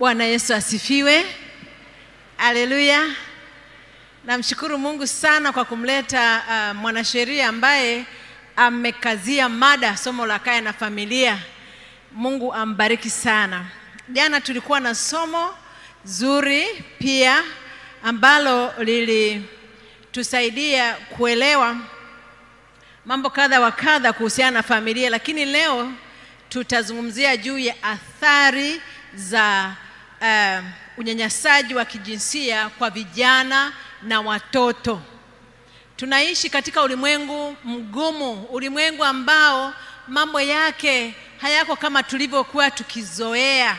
Bwana Yesu asifiwe. Haleluya. Namshukuru Mungu sana kwa kumleta mwanasheria ambaye amekazia mada somo la kaya na familia. Mungu ambariki sana. Jana tulikuwa na somo zuri pia ambalo lilitusaidia kuelewa mambo kadha wa kadha kuhusiana na familia, lakini leo tutazungumzia juu ya athari za unyanyasaji wa kijinsia kwa vijana na watoto. Tunaishi katika ulimwengu mgumu, ulimwengu ambao mambo yake hayako kama tulivyokuwa tukizoea.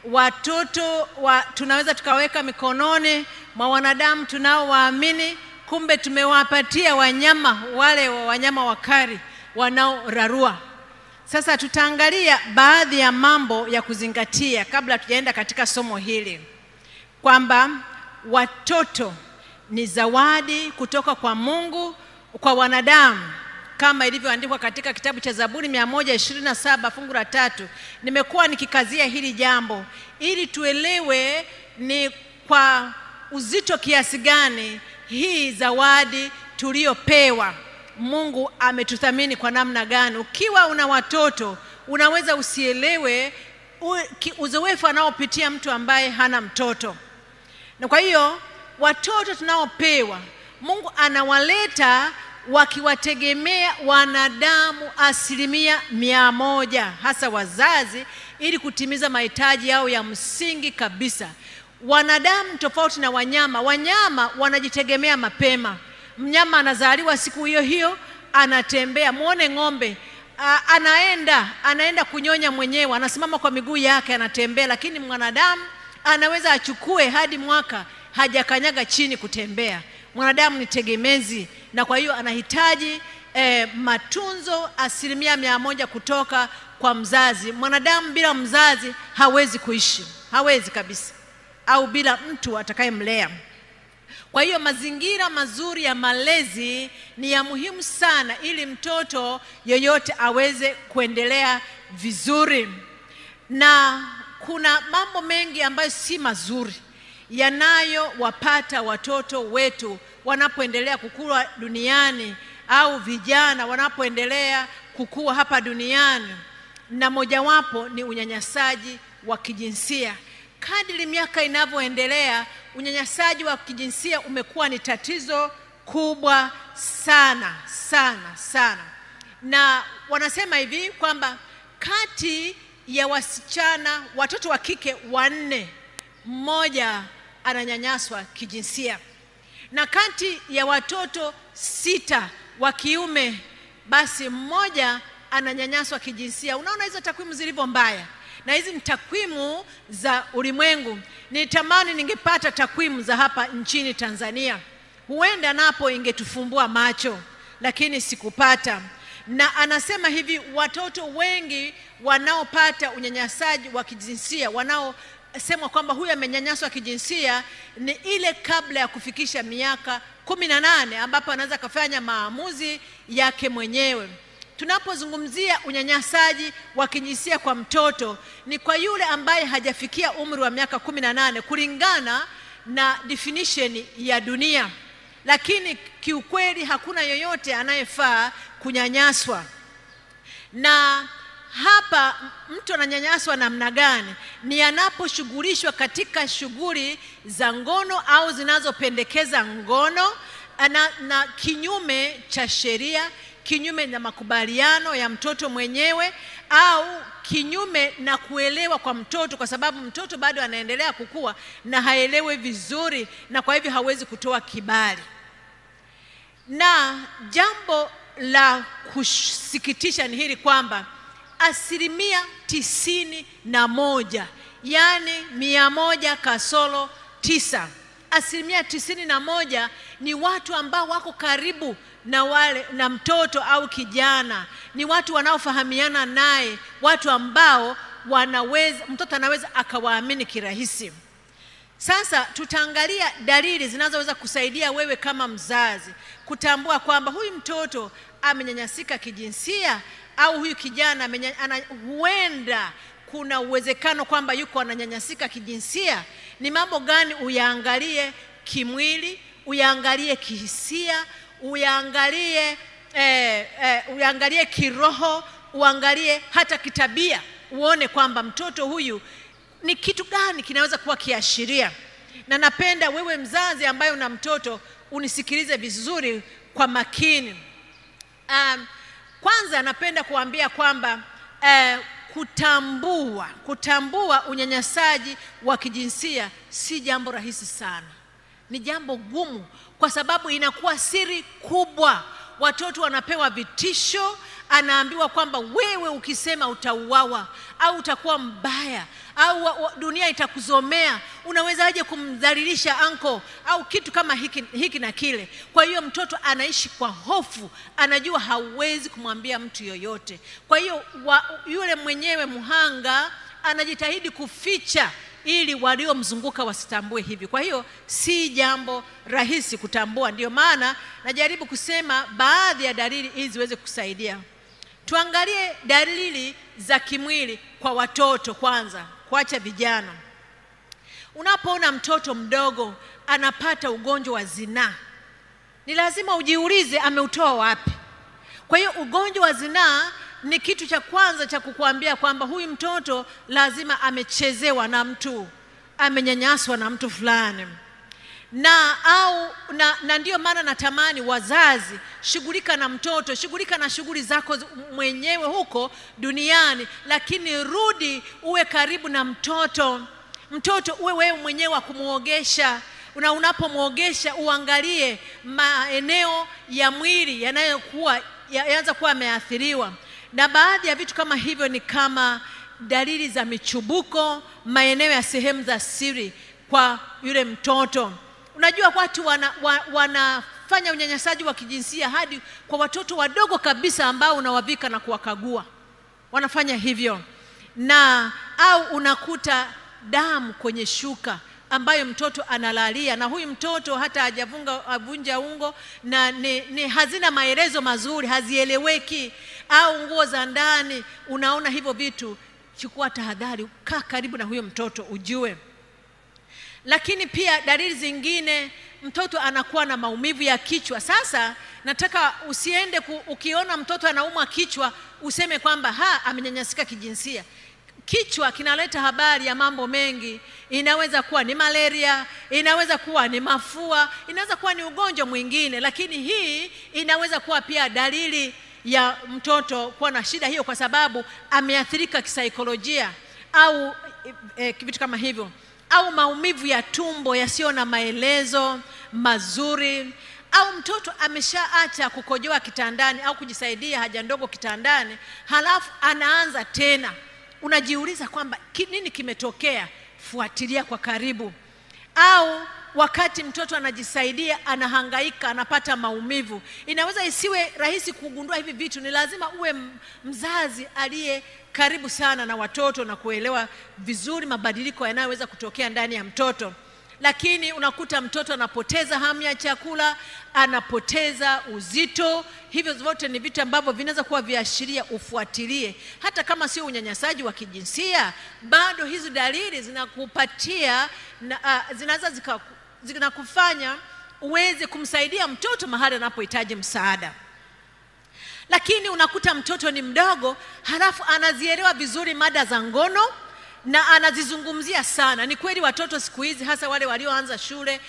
Watoto tunaweza tukaweka mikononi mwa wanadamu tunaowaamini, kumbe tumewapatia wanyama, wale wanyama wakali wanaorarua. Sasa tutaangalia baadhi ya mambo ya kuzingatia kabla tujaenda katika somo hili, kwamba watoto ni zawadi kutoka kwa Mungu kwa wanadamu, kama ilivyoandikwa katika kitabu cha Zaburi 127 fungu la 3. Nimekuwa nikikazia hili jambo ili tuelewe ni kwa uzito kiasi gani hii zawadi tuliyopewa. Mungu ametuthamini kwa namna gani. Ukiwa una watoto unaweza usielewe uzoefu anaopitia mtu ambaye hana mtoto. Na kwa hiyo watoto tunaopewa, Mungu anawaleta wakiwategemea wanadamu 100%, hasa wazazi, ili kutimiza mahitaji yao ya msingi kabisa. Wanadamu tofauti na wanyama. Wanyama wanajitegemea mapema. Mnyama anazaliwa siku hiyo hiyo, anatembea. Muone ng'ombe, anaenda kunyonya mwenyewe, anasimama kwa miguu yake, anatembea. Lakini mwanadamu anaweza achukue hadi mwaka hajakanyaga chini kutembea. Mwanadamu ni tegemezi, na kwa hiyo anahitaji matunzo 100% kutoka kwa mzazi. Mwanadamu bila mzazi hawezi kuishi, hawezi kabisa, au bila mtu atakayemlea. Kwa hiyo mazingira mazuri ya malezi ni ya muhimu sana ili mtoto yoyote aweze kuendelea vizuri. Na kuna mambo mengi ambayo si mazuri yanayowapata watoto wetu wanapoendelea kukua duniani, au vijana wanapoendelea kukua hapa duniani, na mojawapo ni unyanyasaji wa kijinsia. Kadri miaka inavyoendelea, unyanyasaji wa kijinsia umekuwa ni tatizo kubwa sana sana sana. Na wanasema hivi kwamba kati ya watoto wa kike 4, mmoja ananyanyaswa kijinsia, na kati ya watoto 6 wa kiume, basi mmoja ananyanyaswa kijinsia. Unaona hizo takwimu zilivyo mbaya, na hizi ni takwimu za ulimwengu. Nitamani ningepata takwimu za hapa nchini Tanzania, huenda napo ingetufumbua macho, lakini sikupata. Na anasema hivi, watoto wengi wanaopata unyanyasaji wa kijinsia, wanaosemwa kwamba huyu amenyanyaswa kijinsia, ni ile kabla ya kufikisha miaka 18, ambapo anaweza kufanya maamuzi yake mwenyewe. Tunapozungumzia unyanyasaji wa kijinsia kwa mtoto, ni kwa yule ambaye hajafikia umri wa miaka 18 kulingana na definition ya dunia. Lakini kiukweli hakuna yoyote anayefaa kunyanyaswa. Na hapa mtu ananyanyaswa namna gani? Ni anaposhughulishwa katika shughuli za ngono au zinazopendekeza ngono na kinyume cha sheria, kinyume na makubaliano ya mtoto mwenyewe, au kinyume na kuelewa kwa mtoto, kwa sababu mtoto bado anaendelea kukua na haelewi vizuri, na kwa hivyo hawezi kutoa kibali. Na jambo la kusikitisha ni hili kwamba 91%, yani 100%, 91% ni watu ambao wako karibu na mtoto au kijana, ni watu wanaofahamiana naye, watu ambao mtoto anaweza akawaamini kirahisi. Sasa tutaangalia dalili zinazoweza kusaidia wewe kama mzazi kutambua kwamba huyu mtoto amenyanyasika kijinsia, au huyu kijana huenda kuna uwezekano kwamba yuko ananyanyasika kijinsia, ni mambo gani uyaangalie kimwili, uyaangalie kihisia, uyaangalie kiroho, uangalie hata kitabia, uone kwamba mtoto huyu ni kitu gani kinaweza kuwa kiashiria. Na napenda wewe mzazi ambaye una mtoto unisikilize vizuri kwa makini. Kwanza napenda kuambia kwamba kutambua unyanyasaji wa kijinsia si jambo rahisi sana. Ni jambo gumu kwa sababu inakuwa siri kubwa. Watoto wanapewa vitisho, anaambiwa kwamba wewe ukisema utauawa au utakuwa mbaya au dunia itakuzomea, unawezaje kumdhalilisha anko au kitu kama hiki na kile. Kwa hiyo mtoto anaishi kwa hofu, anajua hawezi kumwambia mtu yoyote. Kwa hiyo yule mwenyewe mhanga anajitahidi kuficha ili waliomzunguka wasitambue hivi. Kwa hiyo si jambo rahisi kutambua. Ndio maana najaribu kusema baadhi ya dalili ili ziweze kusaidia. Tuangalie dalili za kimwili kwa watoto kwanza, kuacha vijana. Unapoona mtoto mdogo anapata ugonjwa wa zinaa, ni lazima ujiulize ameutoa wapi. Kwa hiyo ugonjwa wa zinaa ni kitu cha kwanza cha kukuambia kwamba huyu mtoto lazima amechezewa na mtu, amenyanyaswa na mtu fulani. Na ndio maana natamani wazazi, shughulika na mtoto, shughulika na shughuli zako mwenyewe huko duniani, lakini rudi uwe karibu na mtoto. Mtoto uwe wewe mwenyewe wa kumuogesha. Unapomwogesha uangalie maeneo ya mwili yanaanza kuwa yameathiriwa. Na baadhi ya vitu kama hivyo ni kama dalili za michubuko, maeneo ya sehemu za siri kwa yule mtoto. Unajua watu wanafanya unyanyasaji wa kijinsia hadi kwa watoto wadogo kabisa ambao unawavika na kuwakagua. Wanafanya hivyo. Au unakuta damu kwenye shuka ambayo mtoto analalia, na huyu mtoto hata havunja ungo na ni hazina maelezo mazuri, hazieleweki. Au nguo za ndani, unaona hivyo vitu, chukua tahadhari, kaa karibu na huyo mtoto ujue. Lakini pia dalili zingine, mtoto anakuwa na maumivu ya kichwa. Sasa nataka usiende ukiona mtoto anaumwa kichwa useme kwamba amenyanyasika kijinsia. Kichwa kinaleta habari ya mambo mengi. Inaweza kuwa ni malaria, inaweza kuwa ni mafua, inaweza kuwa ni ugonjwa mwingine, lakini hii inaweza kuwa pia dalili ya mtoto kuwa na shida hiyo kwa sababu ameathirika kisaikolojia au vitu kama hivyo. Au maumivu ya tumbo yasiyo na maelezo mazuri, au mtoto ameshaacha kukojoa kitandani au kujisaidia haja ndogo kitandani, halafu anaanza tena. Unajiuliza kwamba nini kimetokea? Fuatilia kwa karibu. Au wakati mtoto anajisaidia anahangaika, anapata maumivu. Inaweza isiwe rahisi kugundua hivi vitu. Ni lazima uwe mzazi aliye karibu sana na watoto na kuelewa vizuri mabadiliko yanayoweza kutokea ndani ya mtoto. Lakini unakuta mtoto anapoteza hamu ya chakula, anapoteza uzito. Hivyo zote ni vitu ambavyo vinaweza kuwa viashiria, ufuatilie. Hata kama sio unyanyasaji wa kijinsia, bado hizo dalili zinakupatia zinaweza zinakufanya uweze kumsaidia mtoto mahali anapohitaji msaada. Lakini unakuta mtoto ni mdogo, halafu anazielewa vizuri mada za ngono na anazizungumzia sana. Ni kweli watoto siku hizi, hasa wale walioanza shule,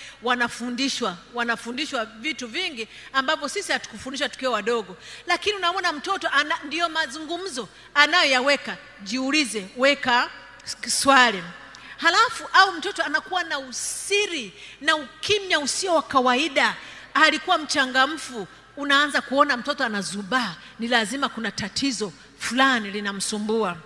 wanafundishwa vitu vingi ambavyo sisi hatukufundishwa tukiwa wadogo. Lakini unaona mtoto ndio mazungumzo anayoyaweka. Jiulize, weka swali. Halafu au mtoto anakuwa na usiri na ukimya usio wa kawaida. Alikuwa mchangamfu, unaanza kuona mtoto anazubaa, ni lazima kuna tatizo fulani linamsumbua.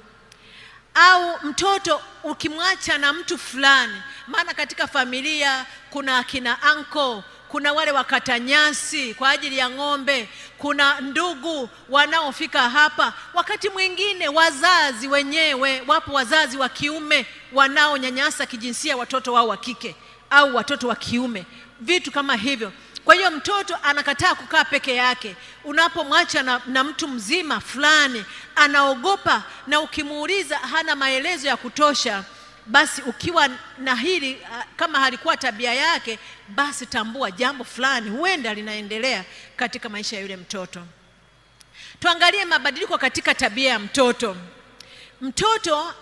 Au mtoto ukimwacha na mtu fulani, maana katika familia kuna akina anko, kuna wale wakata nyasi kwa ajili ya ng'ombe, kuna ndugu wanaofika hapa. Wakati mwingine wazazi wenyewe, wapo wazazi wa kiume wanaonyanyasa kijinsia watoto wao wa kike au watoto wa kiume. Vitu kama hivyo Kwa hiyo mtoto anakataa kukaa peke yake. Unapomwacha na mtu mzima fulani, anaogopa, na ukimuuliza hana maelezo ya kutosha. Basi ukiwa na hili, kama halikuwa tabia yake, basi tambua jambo fulani huenda linaendelea katika maisha ya yule mtoto. Tuangalie mabadiliko katika tabia ya mtoto. Mtoto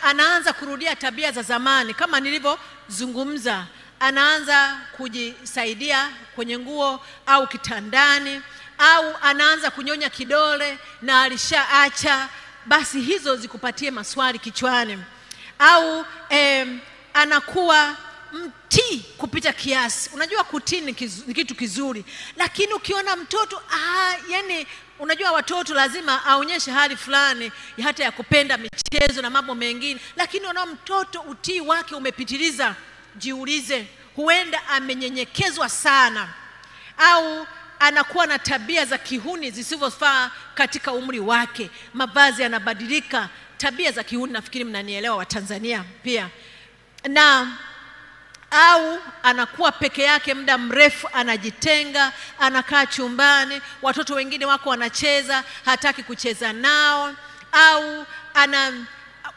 anaanza kurudia tabia za zamani kama nilivyozungumza. Anaanza kujisaidia kwenye nguo au kitandani, au anaanza kunyonya kidole na alishaacha. Basi hizo zikupatie maswali kichwani. Au anakuwa mtii kupita kiasi. Unajua kutii ni kitu kizuri, lakini ukiona mtoto yani unajua watoto lazima aonyeshe hali fulani hata ya kupenda michezo na mambo mengine, lakini unaona mtoto utii wake umepitiliza, jiulize, huenda amenyenyekezwa sana, au anakuwa na tabia za kihuni zisizofaa katika umri wake. Mavazi yanabadilika, tabia za kihuni, nafikiri mnanielewa wa Tanzania pia. Au anakuwa peke yake muda mrefu, anajitenga, anakaa chumbani, watoto wengine wako wanacheza, hataki kucheza nao. Au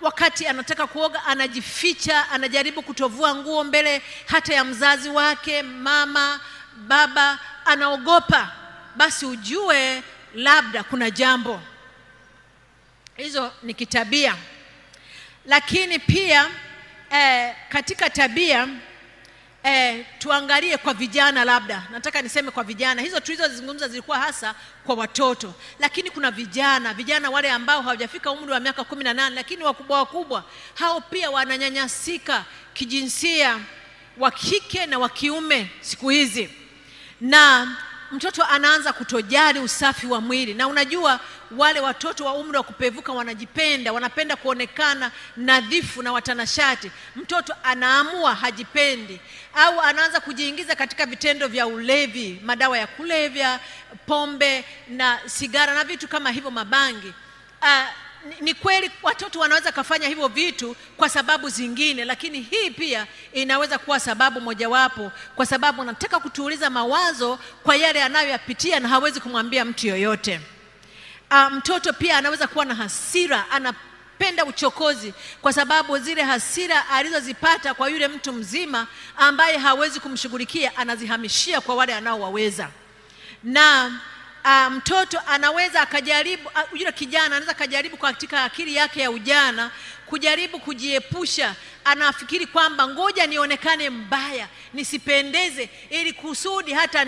wakati anataka kuoga anajificha, anajaribu kutovua nguo mbele hata ya mzazi wake, mama, baba, anaogopa. Basi ujue labda kuna jambo. Hizo ni kitabia. Lakini pia katika tabia tuangalie kwa vijana. Labda nataka niseme kwa vijana, hizo tulizozungumza zilikuwa hasa kwa watoto, lakini kuna vijana wale ambao hawajafika umri wa miaka 18 lakini wakubwa, hao pia wananyanyasika kijinsia, wa kike na wa kiume siku hizi. Na mtoto anaanza kutojali usafi wa mwili. Na unajua wale watoto wa umri wa kupevuka wanajipenda, wanapenda kuonekana nadhifu na watanashati. Mtoto anaamua hajipendi, au anaanza kujiingiza katika vitendo vya ulevi, madawa ya kulevya, pombe na sigara na vitu kama hivyo, mabangi. Ni kweli watoto wanaweza kufanya hivyo vitu kwa sababu zingine, lakini hii pia inaweza kuwa sababu mojawapo, kwa sababu anataka kutuuliza mawazo kwa yale anayoyapitia na hawezi kumwambia mtu yoyote. Mtoto pia anaweza kuwa na hasira, anapenda uchokozi kwa sababu zile hasira alizozipata kwa yule mtu mzima ambaye hawezi kumshughulikia, anazihamishia kwa wale anaowaweza. Na mtoto anaweza akajaribu, yule kijana anaweza kujaribu katika akili yake ya ujana kujaribu kujiepusha. Anafikiri kwamba ngoja nionekane mbaya, nisipendeze, ili kusudi hata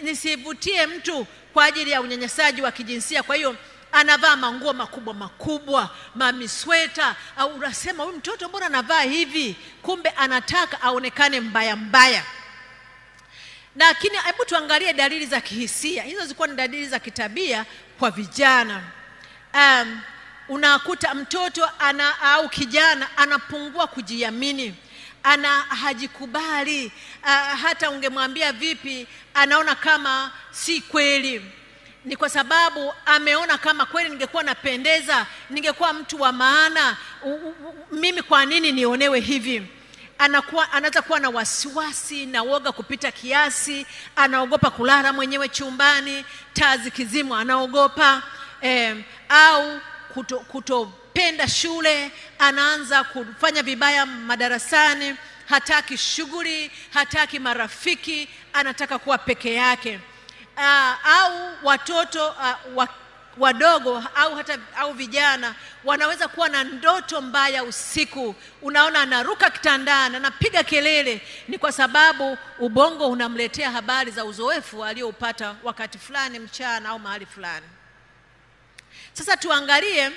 nisivutie mtu kwa ajili ya unyanyasaji wa kijinsia. Kwa hiyo anavaa manguo makubwa, mamisweta, au unasema huyu mtoto mbona anavaa hivi? Kumbe anataka aonekane mbaya. Lakini hebu tuangalie dalili za kihisia. Hizo zilikuwa ni dalili za kitabia kwa vijana. Unakuta mtoto au kijana anapungua kujiamini, hajikubali, hata ungemwambia vipi anaona kama si kweli. Ni kwa sababu ameona kama kweli ningekuwa napendeza, ningekuwa mtu wa maana, mimi kwa nini nionewe hivi? Anaanza kuwa na wasiwasi na woga kupita kiasi, anaogopa kulala mwenyewe chumbani, taa zikizimwa anaogopa, au kutopenda shule, anaanza kufanya vibaya madarasani, hataki shughuli, hataki marafiki, anataka kuwa peke yake. Au watoto wadogo au vijana wanaweza kuwa na ndoto mbaya usiku. Unaona anaruka kitandani, anapiga kelele. Ni kwa sababu ubongo unamletea habari za uzoefu alioupata wakati fulani mchana au mahali fulani. Sasa tuangalie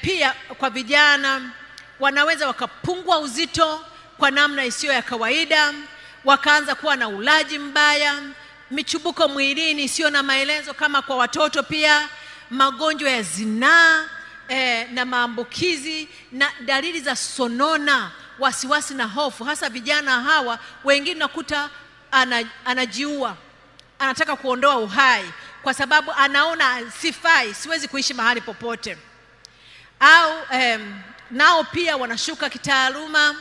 pia kwa vijana, wanaweza wakapungua uzito kwa namna isiyo ya kawaida, wakaanza kuwa na ulaji mbaya, michubuko mwilini isiyo na maelezo kama kwa watoto pia, magonjwa ya zinaa na maambukizi, na dalili za sonona, wasiwasi na hofu. Hasa vijana hawa wengine nakuta anajiua, anataka kuondoa uhai kwa sababu anaona sifai, siwezi kuishi mahali popote. Au nao pia wanashuka kitaaluma,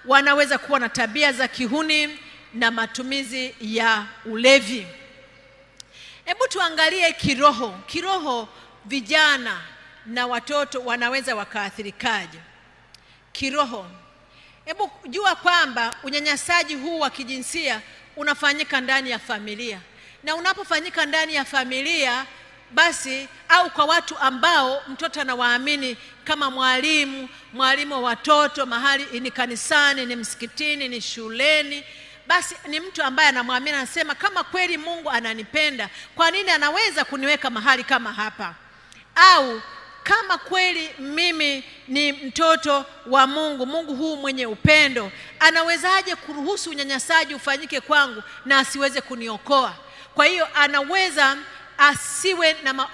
wanaweza kuwa na tabia za kihuni na matumizi ya ulevi. Hebu tuangalie kiroho. Kiroho vijana na watoto wanaweza wakaathirikaje? Kiroho, hebu jua kwamba unyanyasaji huu wa kijinsia unafanyika ndani ya familia, na unapofanyika ndani ya familia basi, au kwa watu ambao mtoto anawaamini kama mwalimu wa watoto, mahali ni kanisani, ni msikitini, ni shuleni, basi ni mtu ambaye anamwamini, anasema kama kweli Mungu ananipenda, kwa nini anaweza kuniweka mahali kama hapa? Au kama kweli mimi ni mtoto wa Mungu, Mungu huu mwenye upendo, anawezaje kuruhusu unyanyasaji ufanyike kwangu na asiweze kuniokoa? Kwa hiyo anaweza asiwe na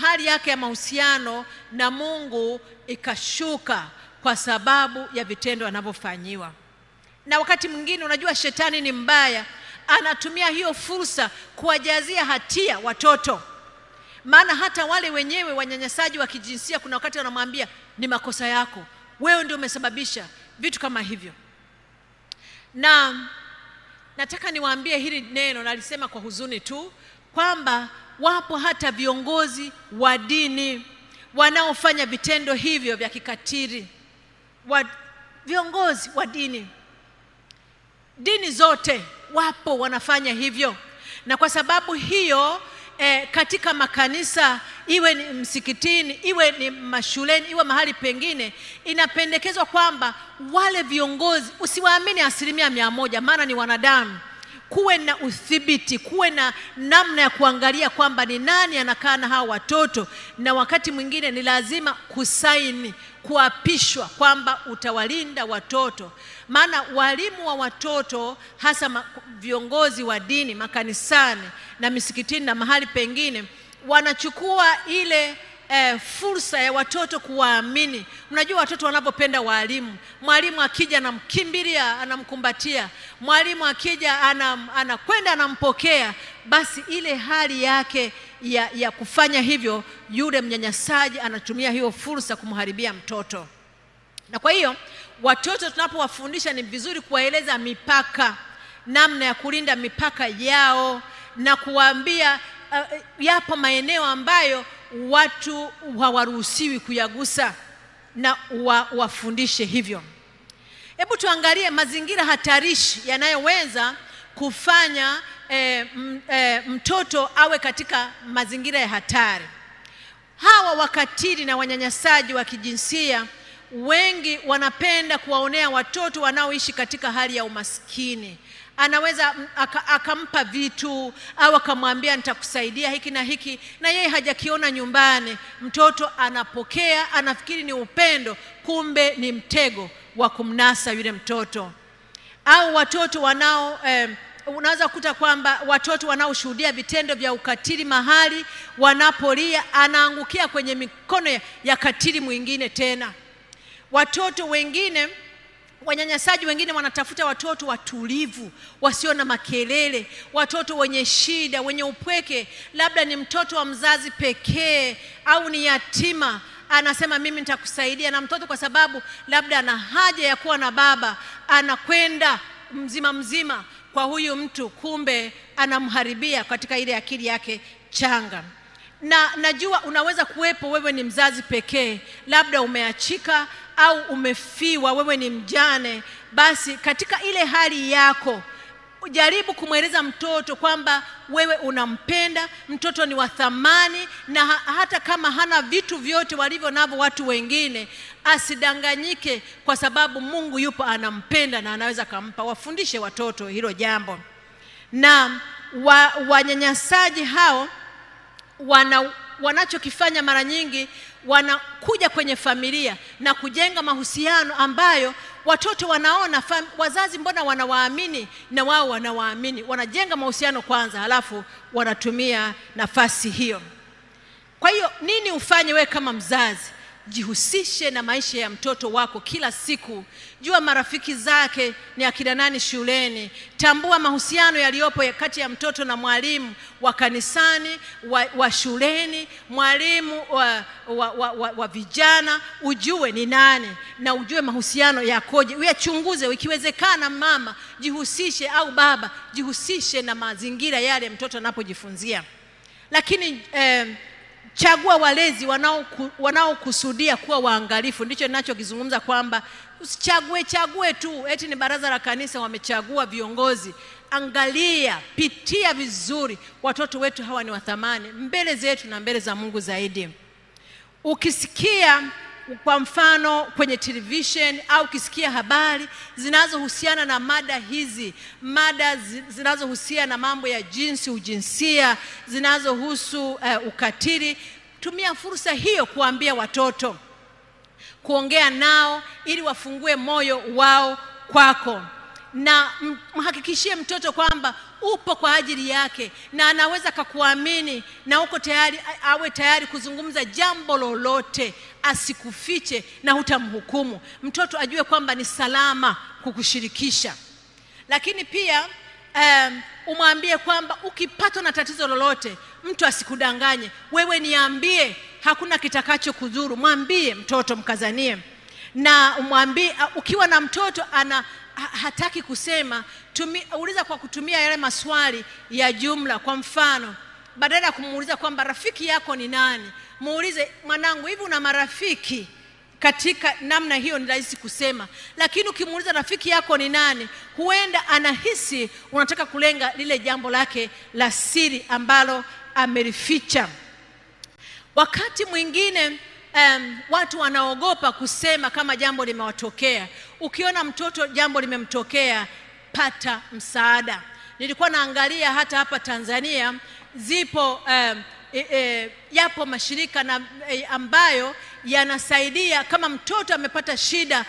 hali yake ya mahusiano na Mungu ikashuka kwa sababu ya vitendo anavyofanyiwa. Na wakati mwingine, unajua shetani ni mbaya, anatumia hiyo fursa kuwajazia hatia watoto. Maana hata wale wenyewe wanyanyasaji wa kijinsia kuna wakati wanamwambia ni makosa yako, wewe ndio umesababisha vitu kama hivyo. Na nataka niwaambie hili neno, nalisema kwa huzuni tu, kwamba wapo hata viongozi wa dini wanaofanya vitendo hivyo vya kikatili. Viongozi wa dini zote wapo wanafanya hivyo, na kwa sababu hiyo katika makanisa, iwe ni msikitini, iwe ni mashuleni, iwe mahali pengine, inapendekezwa kwamba wale viongozi usiwaamini 100%, maana ni wanadamu. Kuwe na udhibiti, kuwe na namna ya kuangalia kwamba ni nani anakaa na hao watoto, na wakati mwingine ni lazima kusaini, kuapishwa kwamba utawalinda watoto. Maana walimu wa watoto, hasa viongozi wa dini makanisani na misikitini na mahali pengine, wanachukua ile fursa ya watoto kuwaamini. Unajua watoto wanapopenda walimu, mwalimu akija anamkimbilia, anamkumbatia, mwalimu akija anakwenda anampokea, basi ile hali yake ya kufanya hivyo, yule mnyanyasaji anatumia hiyo fursa kumharibia mtoto. Na kwa hiyo watoto tunapowafundisha ni vizuri kuwaeleza mipaka, namna ya kulinda mipaka yao, na kuwaambia yapo maeneo ambayo watu hawaruhusiwi kuyagusa, na wafundishe hivyo. Hebu tuangalie mazingira hatarishi yanayoweza kufanya mtoto awe katika mazingira ya hatari. Hawa wakatili na wanyanyasaji wa kijinsia wengi wanapenda kuwaonea watoto wanaoishi katika hali ya umaskini. Anaweza akampa vitu au akamwambia nitakusaidia hiki na hiki, na yeye hajakiona nyumbani. Mtoto anapokea, anafikiri ni upendo, kumbe ni mtego wa kumnasa yule mtoto. Au watoto unaweza kukuta kwamba watoto wanaoshuhudia vitendo vya ukatili mahali wanapolia, anaangukia kwenye mikono ya katili mwingine tena. Watoto wengine, wanyanyasaji wengine wanatafuta watoto watulivu, wasio na makelele, watoto wenye shida, wenye upweke, labda ni mtoto wa mzazi pekee au ni yatima. Anasema mimi nitakusaidia, na mtoto kwa sababu labda ana haja ya kuwa na baba, anakwenda mzima kwa huyu mtu, kumbe anamharibia katika ile akili yake changa. Na najua unaweza kuwepo, wewe ni mzazi pekee, labda umeachika au umefiwa, wewe ni mjane. Basi katika ile hali yako, jaribu kumweleza mtoto kwamba wewe unampenda, mtoto ni wa thamani, na hata kama hana vitu vyote walivyo navyo watu wengine, asidanganyike, kwa sababu Mungu yupo anampenda na anaweza kumpa. Wafundishe watoto hilo jambo. Na wanyanyasaji hao wanachokifanya mara nyingi, wanakuja kwenye familia na kujenga mahusiano ambayo watoto wanaona wazazi mbona wanawaamini na wao wanawaamini. Wanajenga mahusiano kwanza, halafu wanatumia nafasi hiyo. Kwa hiyo nini ufanye wewe kama mzazi? jihusishe na maisha ya mtoto wako kila siku. Jua marafiki zake ni akina nani shuleni. Tambua mahusiano yaliyopo kati ya mtoto na mwalimu wa kanisani, wa shuleni, mwalimu wa vijana. Ujue ni nani na ujue mahusiano yakoje. Uyachunguze. Ikiwezekana mama, jihusishe, au baba, jihusishe na mazingira yale mtoto anapojifunzia. Lakini chagua walezi wanaokusudia kuwa waangalifu. Ndicho ninachokizungumza, kwamba usichague tu eti ni baraza la kanisa wamechagua viongozi. Angalia, pitia vizuri, watoto wetu hawa ni wa thamani mbele zetu na mbele za Mungu zaidi. Ukisikia kwa mfano kwenye television au ukisikia habari zinazohusiana na mada hizi, mada zinazohusiana na mambo ya jinsi, ujinsia, zinazohusu ukatili, tumia fursa hiyo kuambia watoto, kuongea nao ili wafungue moyo wao kwako, na mhakikishie mtoto kwamba upo kwa ajili yake na anaweza kukuamini na uko tayari, awe tayari kuzungumza jambo lolote, asikufiche na hutamhukumu. Mtoto ajue kwamba ni salama kukushirikisha. Lakini pia umwambie kwamba ukipatwa na tatizo lolote, mtu asikudanganye. Wewe niambie, hakuna kitakacho kudhuru. Mwambie mtoto, mkazanie. Na umwambie, ukiwa na mtoto hataki kusema, uliza kwa kutumia yale maswali ya jumla. Kwa mfano, badala ya kumuuliza kwamba rafiki yako ni nani, muulize, mwanangu, hivi una marafiki? Katika namna hiyo ni rahisi kusema. Lakini ukimuuliza rafiki yako ni nani, huenda anahisi unataka kulenga lile jambo lake la siri ambalo amelificha. Wakati mwingine watu wanaogopa kusema kama jambo limewatokea. Ukiona mtoto jambo limemtokea, pata msaada. Nilikuwa naangalia hata hapa Tanzania yapo mashirika ambayo yanasaidia kama mtoto amepata shida,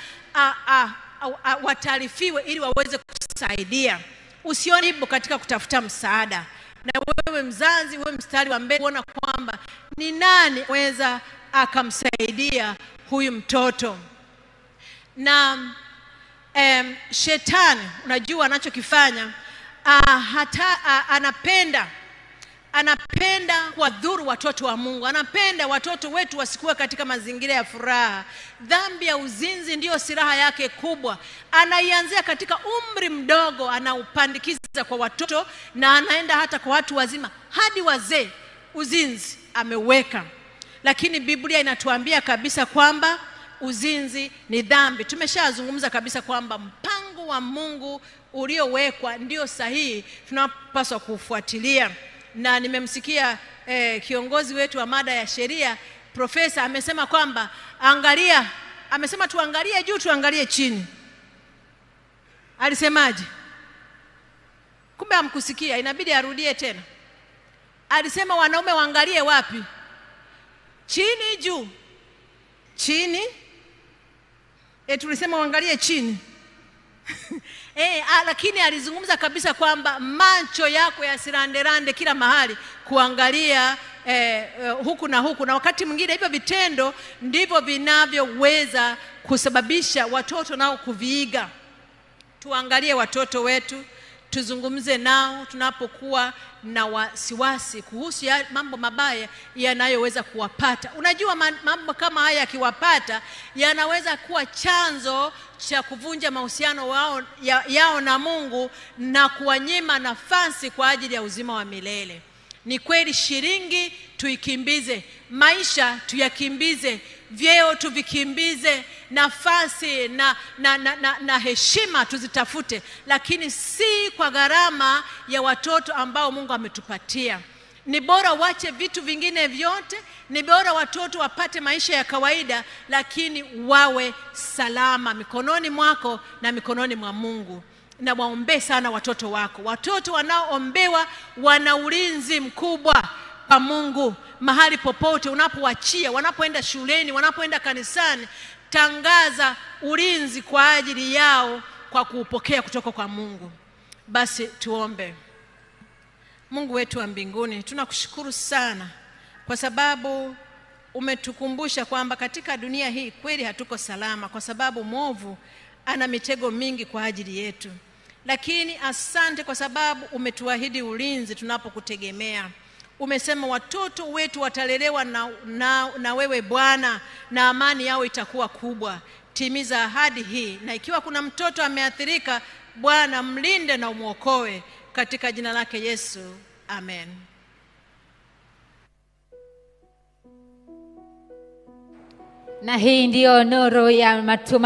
wataarifiwe ili waweze kusaidia. Usione hivyo katika kutafuta msaada, na wewe mzazi, wewe mstari wa mbele kuona kwamba ni nani weza akamsaidia huyu mtoto. Na shetani, unajua anachokifanya, anapenda kuwadhuru watoto wa Mungu. Anapenda watoto wetu wasikuwe katika mazingira ya furaha. Dhambi ya uzinzi ndiyo silaha yake kubwa. Anaianzia katika umri mdogo, anaupandikiza kwa watoto na anaenda hata kwa watu wazima hadi wazee. Uzinzi ameweka. Lakini Biblia inatuambia kabisa kwamba uzinzi ni dhambi. Tumeshazungumza kabisa kwamba mpango wa Mungu uliowekwa ndio sahihi, tunapaswa kufuatilia. Na nimemsikia kiongozi wetu wa mada ya sheria, profesa, amesema kwamba amesema tuangalie juu, tuangalie chini. Alisemaje? Kumbe hamkusikia, inabidi arudie tena. Alisema wanaume waangalie wapi? Chini, juu? Chini? Tulisema waangalie chini. Lakini alizungumza kabisa kwamba macho yako yasiranderande kila mahali kuangalia huku na huku, na wakati mwingine hivyo vitendo ndivyo vinavyoweza kusababisha watoto nao kuviiga. Tuangalie watoto wetu, tuzungumze nao tunapokuwa na wasiwasi kuhusu mambo mabaya yanayoweza kuwapata. Unajua mambo kama haya yakiwapata yanaweza kuwa chanzo cha kuvunja mahusiano yao na Mungu na kuwanyima nafasi kwa ajili ya uzima wa milele. Ni kweli, shilingi tuikimbize, maisha tuyakimbize, vyeo tuvikimbize, nafasi na heshima tuzitafute, lakini si kwa gharama ya watoto ambao Mungu ametupatia. Ni bora wache vitu vingine vyote, ni bora watoto wapate maisha ya kawaida, lakini wawe salama mikononi mwako na mikononi mwa Mungu. Na waombe sana watoto wako. Watoto wanaoombewa wana ulinzi mkubwa kwa Mungu. Mahali popote unapoachia, wanapoenda shuleni, wanapoenda kanisani, tangaza ulinzi kwa ajili yao kwa kuupokea kutoka kwa Mungu. Basi tuombe. Mungu wetu wa mbinguni, tunakushukuru sana kwa sababu umetukumbusha kwamba katika dunia hii kweli hatuko salama, kwa sababu mwovu ana mitego mingi kwa ajili yetu. Lakini asante kwa sababu umetuahidi ulinzi tunapokutegemea. Umesema watoto wetu watalelewa na wewe Bwana, na amani yao itakuwa kubwa. Timiza ahadi hii, na ikiwa kuna mtoto ameathirika, Bwana mlinde na umuokoe, katika jina lake Yesu, amen. Na hii ndio nuru ya matumaini.